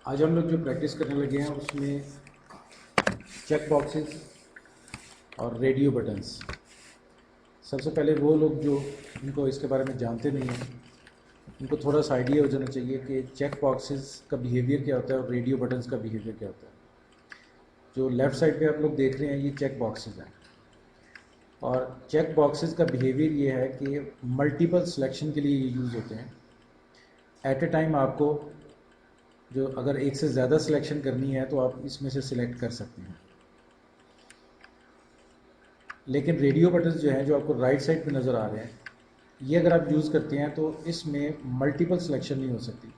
आज हम लोग जो प्रैक्टिस करने लगे हैं उसमें चेक बॉक्सेस और रेडियो बटन्स। सबसे पहले वो लोग जो इनको इसके बारे में जानते नहीं हैं उनको थोड़ा सा आइडिया हो जाना चाहिए कि चेक बॉक्सेस का बिहेवियर क्या होता है और रेडियो बटन्स का बिहेवियर क्या होता है। जो लेफ़्ट साइड पे आप लोग देख रहे हैं ये चेक बॉक्सेस हैं और चेक बॉक्सेस का बिहेवियर ये है कि मल्टीपल सिलेक्शन के लिए ये यूज़ होते हैं। एट ए टाइम आपको जो अगर एक से ज़्यादा सिलेक्शन करनी है तो आप इसमें से सिलेक्ट कर सकते हैं। लेकिन रेडियो बटन्स जो हैं जो आपको राइट साइड पे नज़र आ रहे हैं ये अगर आप यूज़ करते हैं तो इसमें मल्टीपल सिलेक्शन नहीं हो सकती।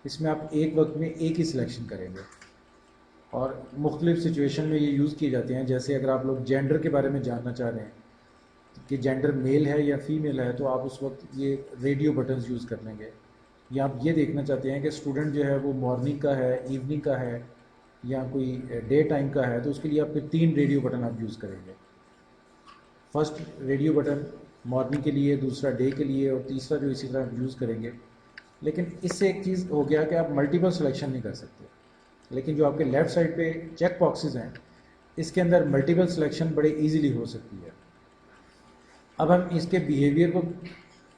इसमें आप एक वक्त में एक ही सिलेक्शन करेंगे और मुख्तलिफ सिचुएशन में ये यूज़ किए जाते हैं। जैसे अगर आप लोग जेंडर के बारे में जानना चाह रहे हैं कि जेंडर मेल है या फीमेल है तो आप उस वक्त ये रेडियो बटन्स यूज़ कर लेंगे। या आप ये देखना चाहते हैं कि स्टूडेंट जो है वो मॉर्निंग का है, इवनिंग का है या कोई डे टाइम का है तो उसके लिए आप 3 रेडियो बटन आप यूज़ करेंगे। फर्स्ट रेडियो बटन मॉर्निंग के लिए, दूसरा डे के लिए और तीसरा जो इसी तरह यूज़ करेंगे। लेकिन इससे एक चीज़ हो गया कि आप मल्टीपल सिलेक्शन नहीं कर सकते। लेकिन जो आपके लेफ़्ट साइड पे चेक बॉक्सेस हैं इसके अंदर मल्टीपल सिलेक्शन बड़े इजीली हो सकती है। अब हम इसके बिहेवियर को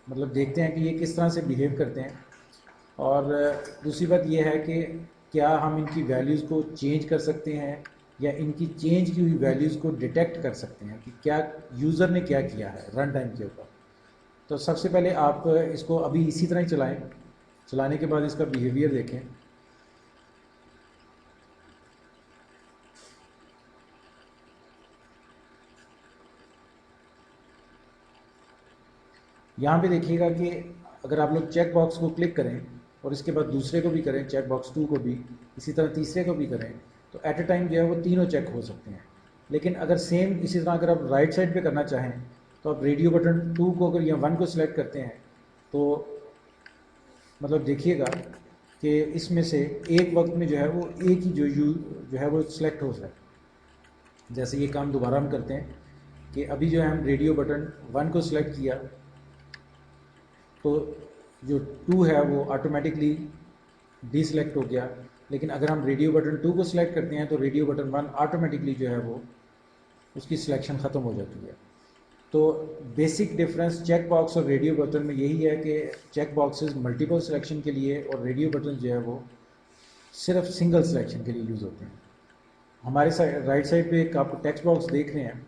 मतलब देखते हैं कि ये किस तरह से बिहेव करते हैं। और दूसरी बात ये है कि क्या हम इनकी वैल्यूज़ को चेंज कर सकते हैं या इनकी चेंज की हुई वैल्यूज़ को डिटेक्ट कर सकते हैं कि क्या यूज़र ने क्या किया है रन टाइम के ऊपर। तो सबसे पहले आप इसको अभी इसी तरह ही चलाएं। चलाने के बाद इसका बिहेवियर देखें। यहाँ पे देखिएगा कि अगर आप लोग चेक बॉक्स को क्लिक करें और इसके बाद दूसरे को भी करें, चेक बॉक्स 2 को भी, इसी तरह तीसरे को भी करें तो एट ए टाइम जो है वो तीनों चेक हो सकते हैं। लेकिन अगर सेम इसी तरह अगर आप राइट साइड पे करना चाहें तो आप रेडियो बटन 2 को अगर या 1 को सिलेक्ट करते हैं तो मतलब देखिएगा कि इसमें से एक वक्त में जो है वो एक ही जो है वो सिलेक्ट हो जाए। जैसे ये काम दोबारा हम करते हैं कि अभी जो है हम रेडियो बटन 1 को सिलेक्ट किया तो जो 2 है वो ऑटोमेटिकली डीसिलेक्ट हो गया। लेकिन अगर हम रेडियो बटन 2 को सिलेक्ट करते हैं तो रेडियो बटन 1 ऑटोमेटिकली जो है वो उसकी सिलेक्शन ख़त्म हो जाती है। तो बेसिक डिफरेंस चेक बॉक्स और रेडियो बटन में यही है कि चेक बॉक्सेस मल्टीपल सिलेक्शन के लिए और रेडियो बटन जो है वो सिर्फ सिंगल सिलेक्शन के लिए यूज़ होते हैं। हमारे राइट साइड पे एक आप टेक्स्ट बॉक्स देख रहे हैं।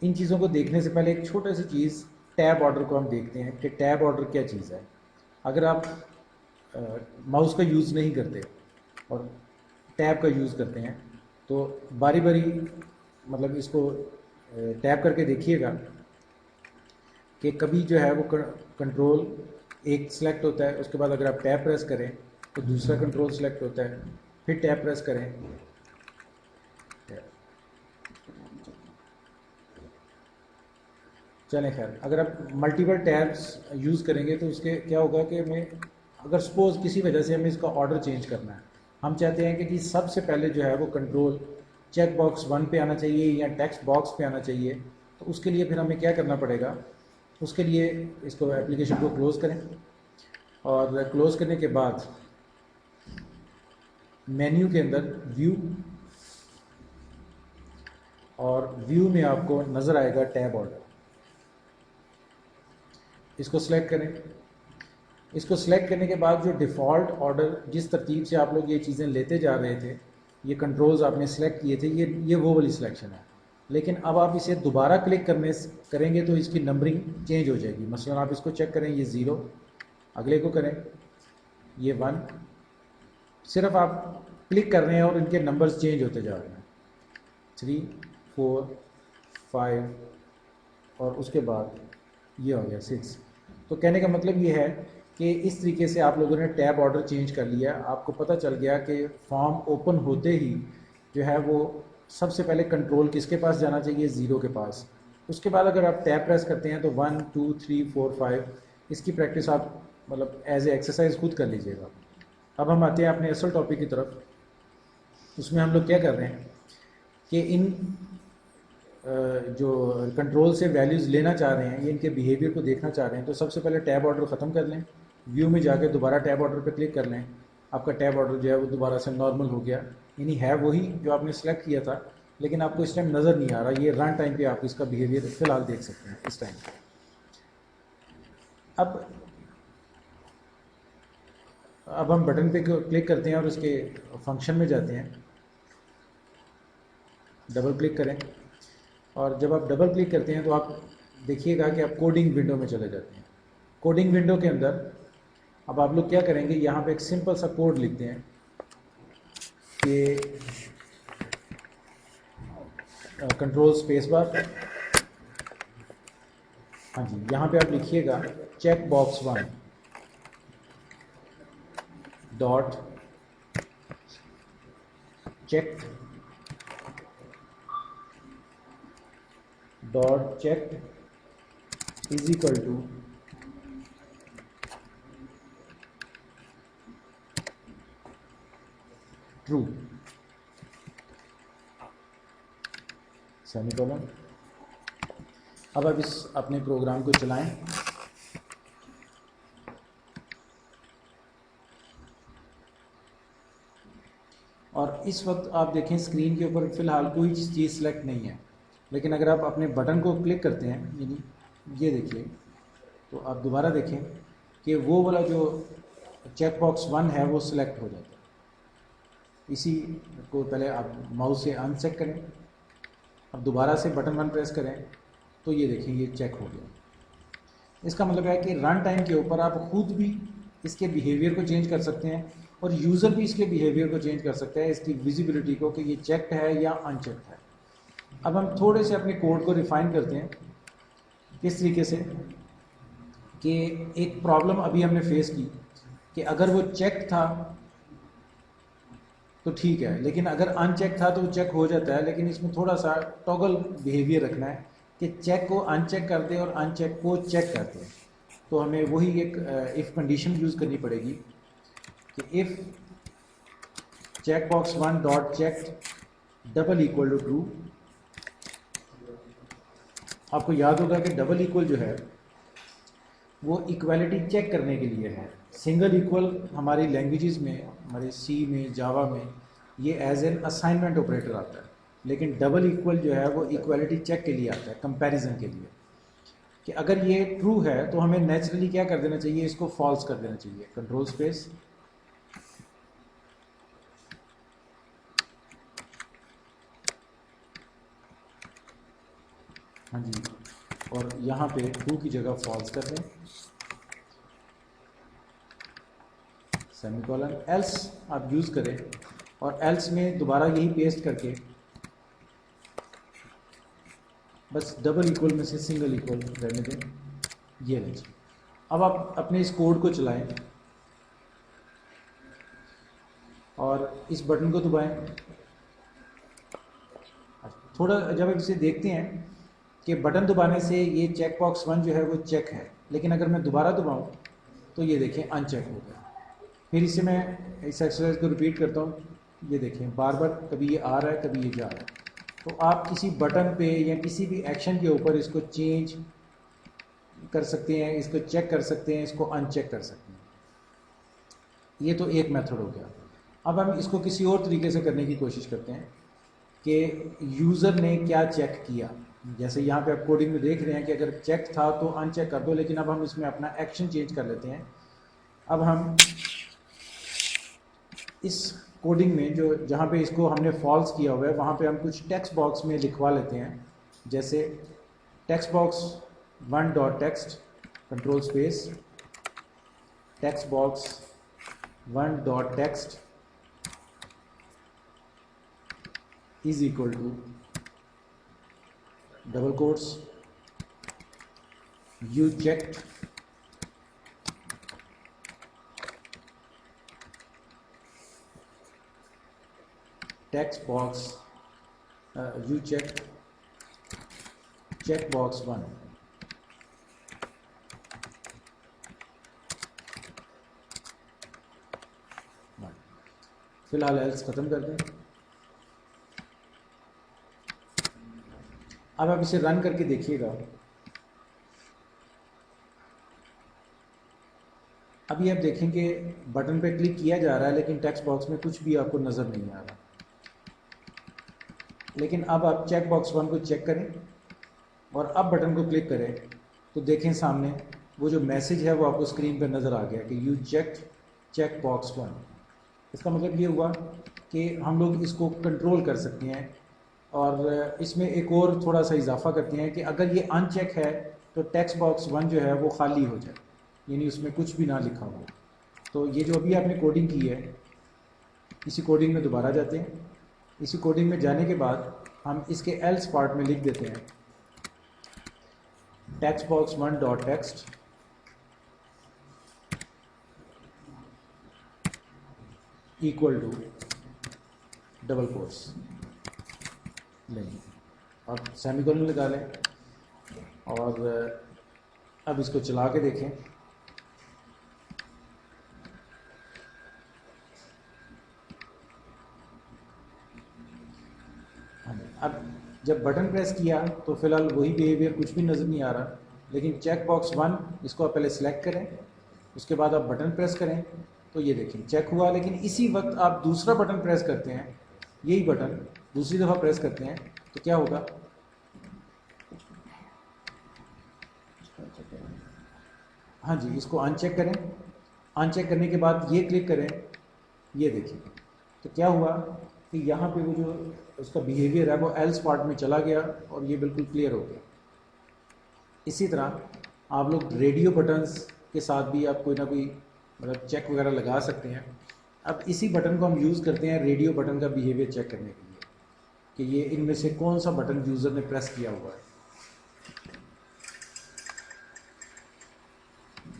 इन चीज़ों को देखने से पहले एक छोटा सी चीज़ टैब ऑर्डर को हम देखते हैं कि टैब ऑर्डर क्या चीज़ है। अगर आप माउस का यूज़ नहीं करते और टैब का यूज़ करते हैं तो बारी बारी मतलब इसको टैप करके देखिएगा कि कभी जो है वो कंट्रोल एक सिलेक्ट होता है, उसके बाद अगर आप टैप प्रेस करें तो दूसरा कंट्रोल सिलेक्ट होता है, फिर टैप प्रेस करें। चलें खैर, अगर आप मल्टीपल टैब्स यूज़ करेंगे तो उसके क्या होगा कि मैं अगर सपोज़ किसी वजह से हमें इसका ऑर्डर चेंज करना है, हम चाहते हैं कि जी सबसे पहले जो है वो कंट्रोल चेक बॉक्स 1 पे आना चाहिए या टेक्स्ट बॉक्स पे आना चाहिए, तो उसके लिए फिर हमें क्या करना पड़ेगा। उसके लिए इसको एप्लीकेशन को क्लोज़ करें और क्लोज़ करने के बाद मेन्यू के अंदर व्यू और व्यू में आपको नज़र आएगा टैब ऑर्डर। इसको सिलेक्ट करें। इसको सिलेक्ट करने के बाद जो डिफ़ॉल्ट ऑर्डर जिस तरतीब से आप लोग ये चीज़ें लेते जा रहे थे, ये कंट्रोल्स आपने सेलेक्ट किए थे, ये वो वाली सिलेक्शन है। लेकिन अब आप इसे दोबारा क्लिक करेंगे तो इसकी नंबरिंग चेंज हो जाएगी। मसलन आप इसको चेक करें, ये 0, अगले को करें ये 1। सिर्फ आप क्लिक कर रहे हैं और इनके नंबर्स चेंज होते जा रहे हैं, 3, 4, 5 और उसके बाद ये हो गया 6। तो कहने का मतलब ये है कि इस तरीके से आप लोगों ने टैब ऑर्डर चेंज कर लिया। आपको पता चल गया कि फॉर्म ओपन होते ही जो है वो सबसे पहले कंट्रोल किसके पास जाना चाहिए, 0 के पास। उसके बाद अगर आप टैब प्रेस करते हैं तो 1, 2, 3, 4, 5 इसकी प्रैक्टिस आप मतलब एज ए एक्सरसाइज खुद कर लीजिएगा। अब हम आते हैं अपने असल टॉपिक की तरफ। उसमें हम लोग क्या कर रहे हैं कि इन जो कंट्रोल से वैल्यूज़ लेना चाह रहे हैं, ये इनके बिहेवियर को देखना चाह रहे हैं, तो सबसे पहले टैब ऑर्डर ख़त्म कर लें। व्यू में जाके दोबारा टैब ऑर्डर पर क्लिक कर लें आपका टैब ऑर्डर जो है वो दोबारा से नॉर्मल हो गया, यानी है वही जो आपने सेलेक्ट किया था, लेकिन आपको इस टाइम नज़र नहीं आ रहा। ये रन टाइम पे आप इसका बिहेवियर फिलहाल देख सकते हैं इस टाइम। अब हम बटन पे क्लिक करते हैं और उसके फंक्शन में जाते हैं, डबल क्लिक करें, और जब आप डबल क्लिक करते हैं तो आप देखिएगा कि आप कोडिंग विंडो में चले जाते हैं। कोडिंग विंडो के अंदर अब आप लोग क्या करेंगे, यहाँ पे एक सिंपल सा कोड लिखते हैं कि कंट्रोल स्पेस बार, हाँ जी, यहाँ पे आप लिखिएगा check box 1 dot check is equal to true, semicolon. अब आप इस अपने प्रोग्राम को चलाएं, और इस वक्त आप देखें स्क्रीन के ऊपर फ़िलहाल कोई चीज़ सेलेक्ट नहीं है, लेकिन अगर आप अपने बटन को क्लिक करते हैं, यानी ये देखिए, तो आप दोबारा देखें कि वो वाला जो चेक बॉक्स 1 है वो सिलेक्ट हो जाता है। इसी को पहले आप माउस से अनचेक करें, अब दोबारा से बटन 1 प्रेस करें तो ये देखें ये चेक हो गया। इसका मतलब है कि रन टाइम के ऊपर आप खुद भी इसके बिहेवियर को चेंज कर सकते हैं, और यूज़र भी इसके बिहेवियर को चेंज कर सकता है, इसकी विजिबिलिटी को, कि ये चेक्ड है या अनचेक्ड है। अब हम थोड़े से अपने कोड को रिफाइन करते हैं, किस तरीके से कि एक प्रॉब्लम अभी हमने फेस की कि अगर वो चेक था तो ठीक है, लेकिन अगर अनचेक था तो वो चेक हो जाता है, लेकिन इसमें थोड़ा सा टॉगल बिहेवियर रखना है कि चेक को अनचेक कर दे और अनचेक को चेक कर दे। तो हमें वही एक इफ़ कंडीशन यूज़ करनी पड़ेगी कि if check box 1 dot check double equal to true. आपको याद होगा कि डबल इक्वल जो है वो इक्वालिटी चेक करने के लिए है। सिंगल इक्वल हमारी लैंग्वेजेस में, हमारे सी में, जावा में, ये एज एन असाइनमेंट ऑपरेटर आता है, लेकिन डबल इक्वल जो है वो इक्वालिटी चेक के लिए आता है, कंपैरिजन के लिए, कि अगर ये ट्रू है तो हमें नेचुरली क्या कर देना चाहिए, इसको फॉल्स कर देना चाहिए। कंट्रोल स्पेस, हाँ जी, और यहाँ पे ट्रू की जगह फॉल्स कर दें, सेमीकोलन। एल्स आप यूज़ करें, और एल्स में दोबारा यही पेस्ट करके बस डबल इक्वल में से सिंगल इक्वल रहने दें, ये लीजिए। अब आप अपने इस कोड को चलाएं और इस बटन को दबाएं। थोड़ा जब आप इसे देखते हैं कि बटन दबाने से ये चेक बॉक्स 1 जो है वो चेक है, लेकिन अगर मैं दोबारा दबाऊं तो ये देखें अनचेक हो गया। फिर इसे मैं इस एक्सरसाइज को रिपीट करता हूँ, ये देखें बार बार कभी ये आ रहा है कभी ये जा रहा है। तो आप किसी बटन पे या किसी भी एक्शन के ऊपर इसको चेंज कर सकते हैं, इसको चेक कर सकते हैं, इसको अनचेक कर सकते हैं। ये तो एक मेथड हो गया। अब हम इसको किसी और तरीके से करने की कोशिश करते हैं कि यूज़र ने क्या चेक किया। जैसे यहाँ पे आप कोडिंग में देख रहे हैं कि अगर चेक था तो अनचेक कर दो, लेकिन अब हम इसमें अपना एक्शन चेंज कर लेते हैं। अब हम इस कोडिंग में जो जहाँ पे इसको हमने फॉल्स किया हुआ है वहाँ पे हम कुछ टेक्स्ट बॉक्स में लिखवा लेते हैं, जैसे text box 1 dot text, control space, text box 1 dot text is equal to double quotes you checked text box you check box 1। फिलहाल एल्स खत्म कर दें। अब आप इसे रन करके देखिएगा। अभी आप देखेंगे बटन पे क्लिक किया जा रहा है लेकिन टेक्स्ट बॉक्स में कुछ भी आपको नज़र नहीं आ रहा। लेकिन अब आप चेक बॉक्स 1 को चेक करें और अब बटन को क्लिक करें तो देखें सामने वो जो मैसेज है वो आपको स्क्रीन पर नज़र आ गया कि यू चेक चेक बॉक्स 1। इसका मतलब ये हुआ कि हम लोग इसको कंट्रोल कर सकते हैं और इसमें एक और थोड़ा सा इजाफा करते हैं कि अगर ये अनचेक है तो टेक्स्ट बॉक्स 1 जो है वो खाली हो जाए, यानी उसमें कुछ भी ना लिखा हो। तो ये जो अभी आपने कोडिंग की है, इसी कोडिंग में दोबारा जाते हैं। इसी कोडिंग में जाने के बाद हम इसके एल्स पार्ट में लिख देते हैं text box 1 dot text equal to double quotes नहीं, आप सेमीकोलन लगा लें और अब इसको चला के देखें। अब जब बटन प्रेस किया तो फिलहाल वही बिहेवियर, कुछ भी नज़र नहीं आ रहा। लेकिन चेक बॉक्स 1 इसको आप पहले सेलेक्ट करें, उसके बाद आप बटन प्रेस करें तो ये देखें चेक हुआ। लेकिन इसी वक्त आप दूसरा बटन प्रेस करते हैं, यही बटन दूसरी दफ़ा प्रेस करते हैं तो क्या होगा, हाँ जी, इसको अनचेक करें। अनचेक करने के बाद ये क्लिक करें, ये देखिए तो क्या हुआ कि यहाँ पे वो जो उसका बिहेवियर है वो एल्स पार्ट में चला गया और ये बिल्कुल क्लियर हो गया। इसी तरह आप लोग रेडियो बटन्स के साथ भी आप कोई ना कोई मतलब चेक वगैरह लगा सकते हैं। अब इसी बटन को हम यूज़ करते हैं रेडियो बटन का बिहेवियर चेक करने के लिए कि ये इनमें से कौन सा बटन यूज़र ने प्रेस किया हुआ है।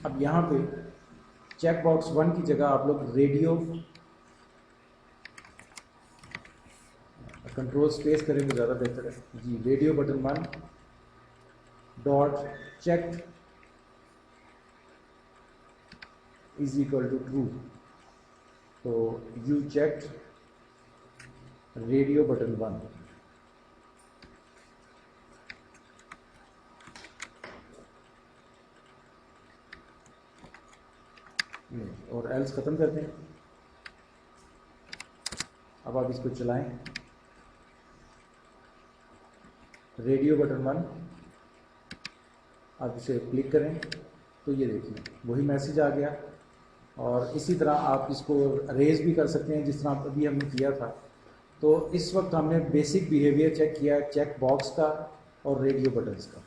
अब यहाँ पे चेक बॉक्स 1 की जगह आप लोग रेडियो कंट्रोल स्पेस करेंगे ज़्यादा बेहतर है जी। Radio button 1 dot check is equal to true, तो यू चेक रेडियो बटन 1। और एल्स ख़त्म करते हैं। अब आप इसको चलाएं, रेडियो बटन 1 आप इसे क्लिक करें तो ये देखिए वही मैसेज आ गया। और इसी तरह आप इसको रेज भी कर सकते हैं जिस तरह अभी हमने किया था। तो इस वक्त हमने बेसिक बिहेवियर चेक किया चेक बॉक्स का और रेडियो बटन्स का।